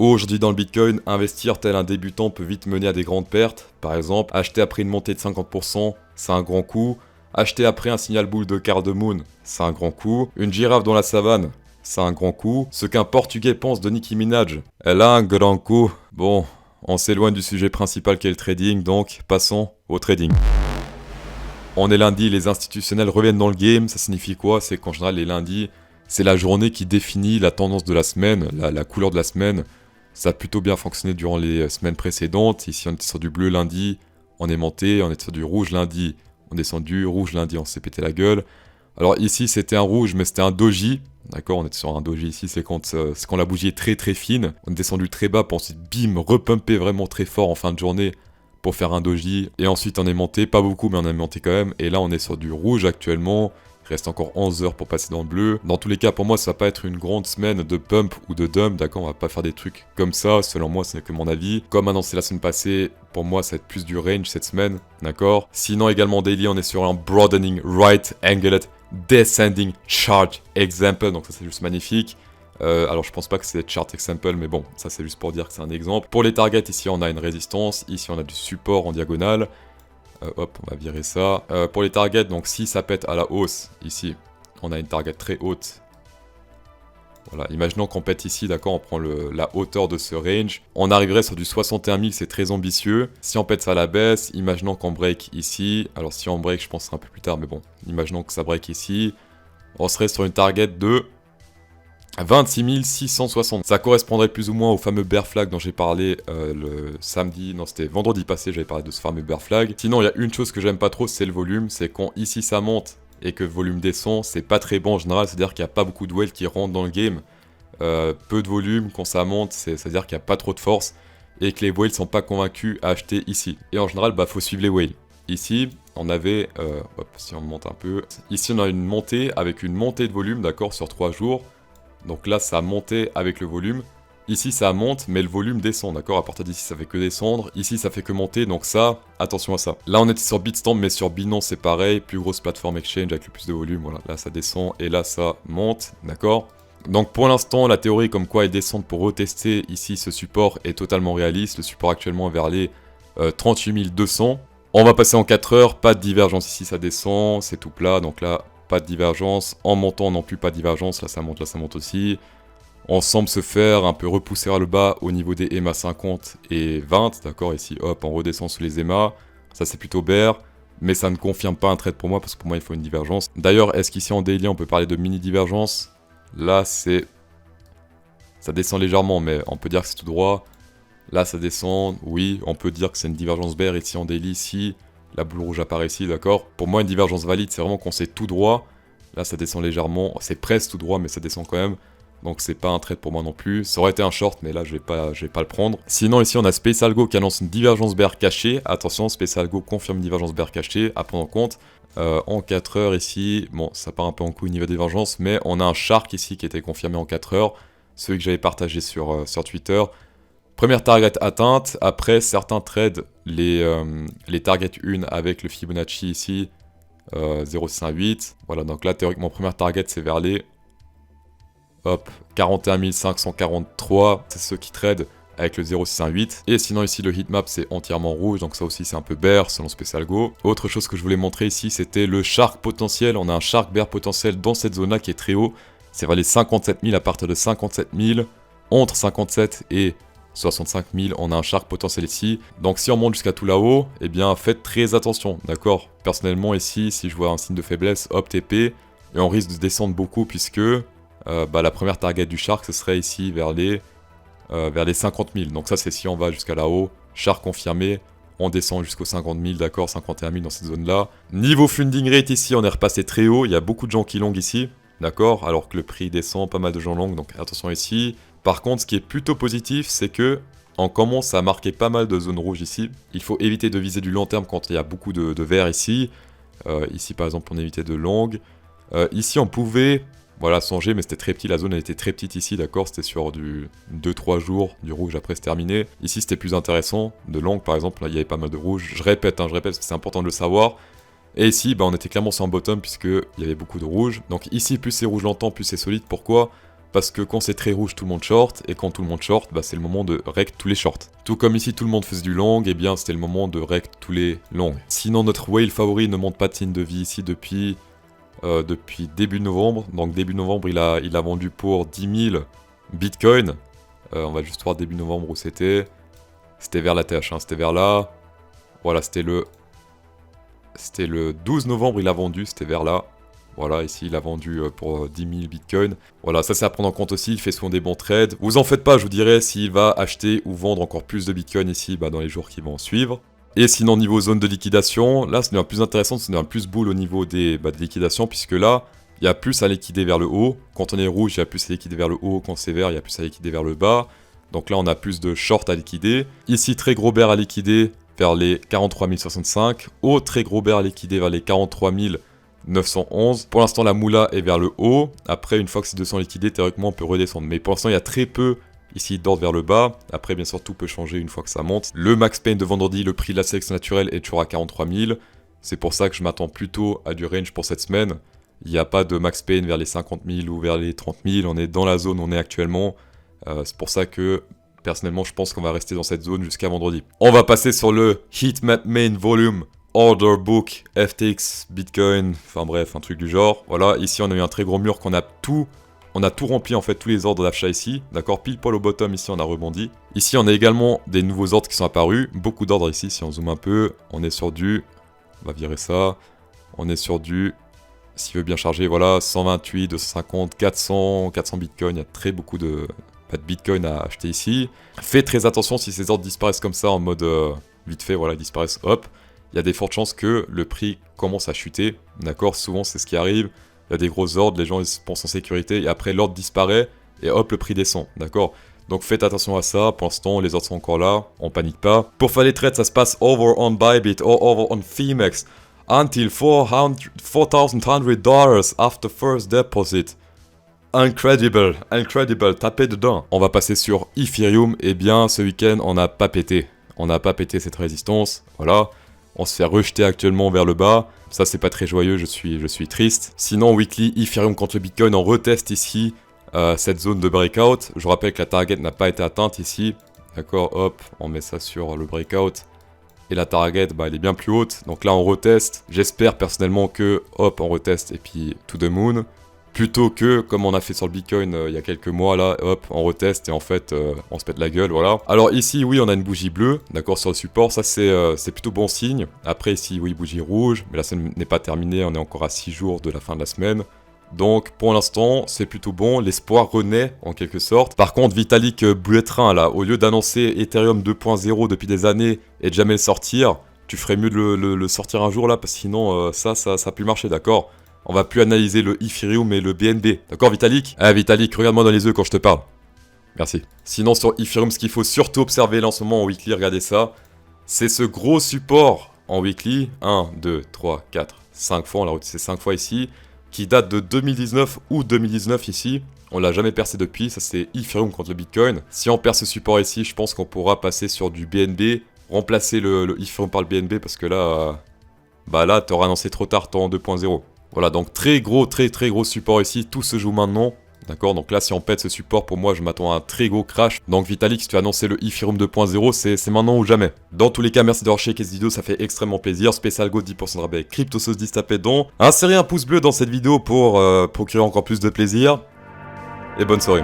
Aujourd'hui dans le Bitcoin, investir tel un débutant peut vite mener à des grandes pertes. Par exemple, acheter après une montée de 50%, c'est un grand coup. Acheter après un signal boule de Cardamone, c'est un grand coup. Une girafe dans la savane, c'est un grand coup. Ce qu'un Portugais pense de Nicki Minaj, elle a un grand coup. Bon, on s'éloigne du sujet principal qui est le trading, donc passons au trading. On est lundi, les institutionnels reviennent dans le game. Ça signifie quoi? C'est qu'en général, les lundis, c'est la journée qui définit la tendance de la semaine, la couleur de la semaine. Ça a plutôt bien fonctionné durant les semaines précédentes. Ici, on était sur du bleu lundi, on est monté. On est sur du rouge lundi, on est descendu. Rouge lundi, on s'est pété la gueule. Alors ici, c'était un rouge, mais c'était un doji. D'accord, on était sur un doji ici, c'est quand la bougie est très très fine. On est descendu très bas pour ensuite, bim, repumper vraiment très fort en fin de journée pour faire un doji. Et ensuite, on est monté, pas beaucoup, mais on est monté quand même. Et là, on est sur du rouge actuellement. Il reste encore 11 heures pour passer dans le bleu. Dans tous les cas, pour moi, ça va pas être une grande semaine de pump ou de dump, d'accord? On va pas faire des trucs comme ça, selon moi, ce n'est que mon avis. Comme annoncé la semaine passée, pour moi, ça va être plus du range cette semaine, d'accord? Sinon, également, daily, on est sur un broadening right angled descending chart example, donc ça, c'est juste magnifique. Alors, je pense pas que c'est chart example, mais bon, ça, c'est juste pour dire que c'est un exemple. Pour les targets, ici, on a une résistance. Ici, on a du support en diagonale. Hop, on va virer ça. Pour les targets, donc si ça pète à la hausse, ici, on a une target très haute. Voilà, imaginons qu'on pète ici, d'accord, on prend la hauteur de ce range. On arriverait sur du 61 000, c'est très ambitieux. Si on pète ça à la baisse, imaginons qu'on break ici. Alors si on break, je pense que ce sera un peu plus tard, mais bon, imaginons que ça break ici. On serait sur une target de 26 660. Ça correspondrait plus ou moins au fameux bear flag dont j'ai parlé le samedi, non c'était vendredi passé, j'avais parlé de ce fameux bear flag. Sinon il y a une chose que j'aime pas trop, c'est le volume, c'est quand ici ça monte et que le volume descend, c'est pas très bon en général, c'est-à-dire qu'il n'y a pas beaucoup de whales qui rentrent dans le game. Peu de volume, quand ça monte, c'est-à-dire qu'il n'y a pas trop de force et que les whales sont pas convaincus à acheter ici. Et en général, bah faut suivre les whales. Ici, on avait, hop, si on monte un peu, ici on a une montée avec une montée de volume, d'accord, sur 3 jours. Donc là, ça a monté avec le volume. Ici, ça monte, mais le volume descend, d'accord? À partir d'ici, ça fait que descendre. Ici, ça fait que monter, donc ça, attention à ça. Là, on était sur Bitstamp, mais sur Binance, c'est pareil. Plus grosse plateforme exchange avec le plus de volume, voilà. Là, ça descend, et là, ça monte, d'accord? Donc pour l'instant, la théorie comme quoi elle descend pour retester ici ce support est totalement réaliste. Le support actuellement est vers les 38 200. On va passer en 4 heures, pas de divergence ici, ça descend, c'est tout plat, donc là... pas de divergence, en montant non plus pas de divergence, là ça monte aussi. On semble se faire un peu repousser vers le bas au niveau des EMA 50 et 20, d'accord, ici hop, on redescend sous les EMA, ça c'est plutôt bear, mais ça ne confirme pas un trade pour moi, parce que pour moi il faut une divergence. D'ailleurs, est-ce qu'ici en daily on peut parler de mini divergence? Là c'est... ça descend légèrement, mais on peut dire que c'est tout droit. Là ça descend, oui, on peut dire que c'est une divergence bear ici en daily, ici... La boule rouge apparaît ici, d'accord? Pour moi, une divergence valide, c'est vraiment qu'on c'est tout droit. Là, ça descend légèrement. C'est presque tout droit, mais ça descend quand même. Donc, c'est pas un trade pour moi non plus. Ça aurait été un short, mais là, je vais pas le prendre. Sinon, ici, on a Space Algo qui annonce une divergence bear cachée. Attention, Space Algo confirme une divergence bear cachée à prendre en compte. En 4 heures ici, bon, ça part un peu en couille niveau divergence, mais on a un Shark ici qui était confirmé en 4 heures. Celui que j'avais partagé sur Twitter. Première target atteinte, après certains trades, les targets 1 avec le Fibonacci ici, 0,68. Voilà, donc là théoriquement première target c'est vers les 41 543, c'est ceux qui trade avec le 0,618. Et sinon ici le heatmap c'est entièrement rouge, donc ça aussi c'est un peu bear selon SpaceAlgo. Autre chose que je voulais montrer ici c'était le Shark potentiel, on a un Shark bear potentiel dans cette zone là qui est très haut, c'est vers les 57 000, à partir de 57 000, entre 57 et 65 000, on a un Shark potentiel ici. Donc si on monte jusqu'à tout là-haut, eh bien faites très attention, d'accord? Personnellement ici, si je vois un signe de faiblesse, hop TP, et on risque de descendre beaucoup puisque la première target du Shark, ce serait ici vers les 50 000. Donc ça c'est si on va jusqu'à là-haut, Shark confirmé, on descend jusqu'aux 50 000, d'accord, 51 000 dans cette zone-là. Niveau funding rate ici, on est repassé très haut, il y a beaucoup de gens qui long ici, d'accord? Alors que le prix descend, pas mal de gens long, donc attention ici. Par contre, ce qui est plutôt positif, c'est que on commence à marquer pas mal de zones rouges ici. Il faut éviter de viser du long terme quand il y a beaucoup de vert ici. Ici, par exemple, on évitait de long. Ici, on pouvait, voilà, songer, mais c'était très petit. La zone, elle était très petite ici, d'accord? C'était sur du 2-3 jours, du rouge, après c'est terminé. Ici, c'était plus intéressant. De long, par exemple, là, il y avait pas mal de rouge. Je répète, parce que c'est important de le savoir. Et ici, on était clairement sur un bottom, puisqu'il y avait beaucoup de rouge. Donc ici, plus c'est rouge longtemps, plus c'est solide. Pourquoi? parce que quand c'est très rouge, tout le monde short, et quand tout le monde short, bah c'est le moment de rect tous les shorts. Tout comme ici, tout le monde faisait du long, et bien c'était le moment de rect tous les longs. Sinon, notre whale favori ne monte pas de signe de vie ici depuis début novembre. Donc début novembre, il a vendu pour 10 000 bitcoins. On va juste voir début novembre où c'était. C'était vers la TH, hein, c'était vers là. Voilà, c'était le 12 novembre, il a vendu, c'était vers là. Voilà, ici, il a vendu pour 10 000 bitcoins. Voilà, ça c'est à prendre en compte aussi, il fait souvent des bons trades. Vous en faites pas, je vous dirais, s'il va acheter ou vendre encore plus de bitcoins ici dans les jours qui vont suivre. Et sinon, niveau zone de liquidation, là, c'est le plus intéressant, c'est le plus bull au niveau des liquidations, puisque là, il y a plus à liquider vers le haut. Quand on est rouge, il y a plus à liquider vers le haut. Quand c'est vert, il y a plus à liquider vers le bas. Donc là, on a plus de short à liquider. Ici, très gros bear à liquider vers les 43 065. Haut, très gros bear à liquider vers les 43 911. Pour l'instant, la moula est vers le haut. Après, une fois que c'est 200 liquidés, théoriquement, on peut redescendre. Mais pour l'instant, il y a très peu ici d'ordre vers le bas. Après, bien sûr, tout peut changer une fois que ça monte. Le max pain de vendredi, le prix de la sélection naturelle est toujours à 43 000. C'est pour ça que je m'attends plutôt à du range pour cette semaine. Il n'y a pas de max pain vers les 50 000 ou vers les 30 000. On est dans la zone où on est actuellement. C'est pour ça que, personnellement, je pense qu'on va rester dans cette zone jusqu'à vendredi. On va passer sur le Heatmap Main Volume Order Book, FTX, Bitcoin, enfin bref, un truc du genre. Voilà, ici on a eu un très gros mur qu'on a tout rempli en fait, tous les ordres d'achat ici. D'accord, pile poil au bottom ici on a rebondi. Ici on a également des nouveaux ordres qui sont apparus. Beaucoup d'ordres ici, si on zoome un peu, on est sur du... On va virer ça. On est sur du... S'il veut bien charger, voilà, 128, 250, 400 Bitcoin. Il y a très beaucoup de Bitcoin à acheter ici. Faites très attention si ces ordres disparaissent comme ça en mode vite fait, voilà, ils disparaissent, hop. Il y a des fortes chances que le prix commence à chuter, d'accord? Souvent c'est ce qui arrive, il y a des gros ordres, les gens ils se pensent en sécurité, et après l'ordre disparaît, et hop, le prix descend, d'accord? Donc faites attention à ça, pour l'instant les ordres sont encore là, on panique pas. Pour faire les trades, ça se passe over on Bybit or over on Phemex, until $4,100 after first deposit. Incredible, incredible, tapez dedans. On va passer sur Ethereum, et bien ce week-end on n'a pas pété. On n'a pas pété cette résistance, voilà. On se fait rejeter actuellement vers le bas. Ça, c'est pas très joyeux, je suis triste. Sinon, weekly, Ethereum contre le Bitcoin, on reteste ici cette zone de breakout. Je rappelle que la target n'a pas été atteinte ici. D'accord, hop, on met ça sur le breakout. Et la target, bah, elle est bien plus haute. Donc là, on reteste. J'espère personnellement que, hop, on reteste et puis to the moon. Plutôt que, comme on a fait sur le Bitcoin il y a quelques mois, là, hop, on reteste et en fait, on se pète la gueule, voilà. Alors ici, oui, on a une bougie bleue, d'accord, sur le support, ça c'est plutôt bon signe. Après ici, oui, bougie rouge, mais la semaine n'est pas terminée, on est encore à 6 jours de la fin de la semaine. Donc pour l'instant, c'est plutôt bon, l'espoir renaît en quelque sorte. Par contre, Vitalik Buterin, là, au lieu d'annoncer Ethereum 2.0 depuis des années et de jamais le sortir, tu ferais mieux de le sortir un jour là, parce que sinon, ça a pu marcher, d'accord. On va plus analyser le Ethereum mais le BNB. D'accord, Vitalik? Ah, Vitalik, regarde-moi dans les yeux quand je te parle. Merci. Sinon, sur Ethereum, ce qu'il faut surtout observer là en ce moment en weekly, regardez ça. C'est ce gros support en weekly. 1, 2, 3, 4, 5 fois. On l'a retissé 5 fois ici. Qui date de 2019 ou 2019 ici. On l'a jamais percé depuis. Ça, c'est Ethereum contre le Bitcoin. Si on perd ce support ici, je pense qu'on pourra passer sur du BNB. Remplacer le Ethereum par le BNB parce que là... bah là, t'auras annoncé trop tard ton 2.0. Voilà, donc très gros support ici, tout se joue maintenant, d'accord? Donc là, si on pète ce support, pour moi, je m'attends à un très gros crash. Donc Vitalik, si tu as annoncé le Ethereum 2.0, c'est maintenant ou jamais. Dans tous les cas, merci d'avoir checké cette vidéo, ça fait extrêmement plaisir. Spécial Go, 10% de rabais, CryptoSauce 10, tapez donc. Insérez un pouce bleu dans cette vidéo pour procurer encore plus de plaisir. Et bonne soirée.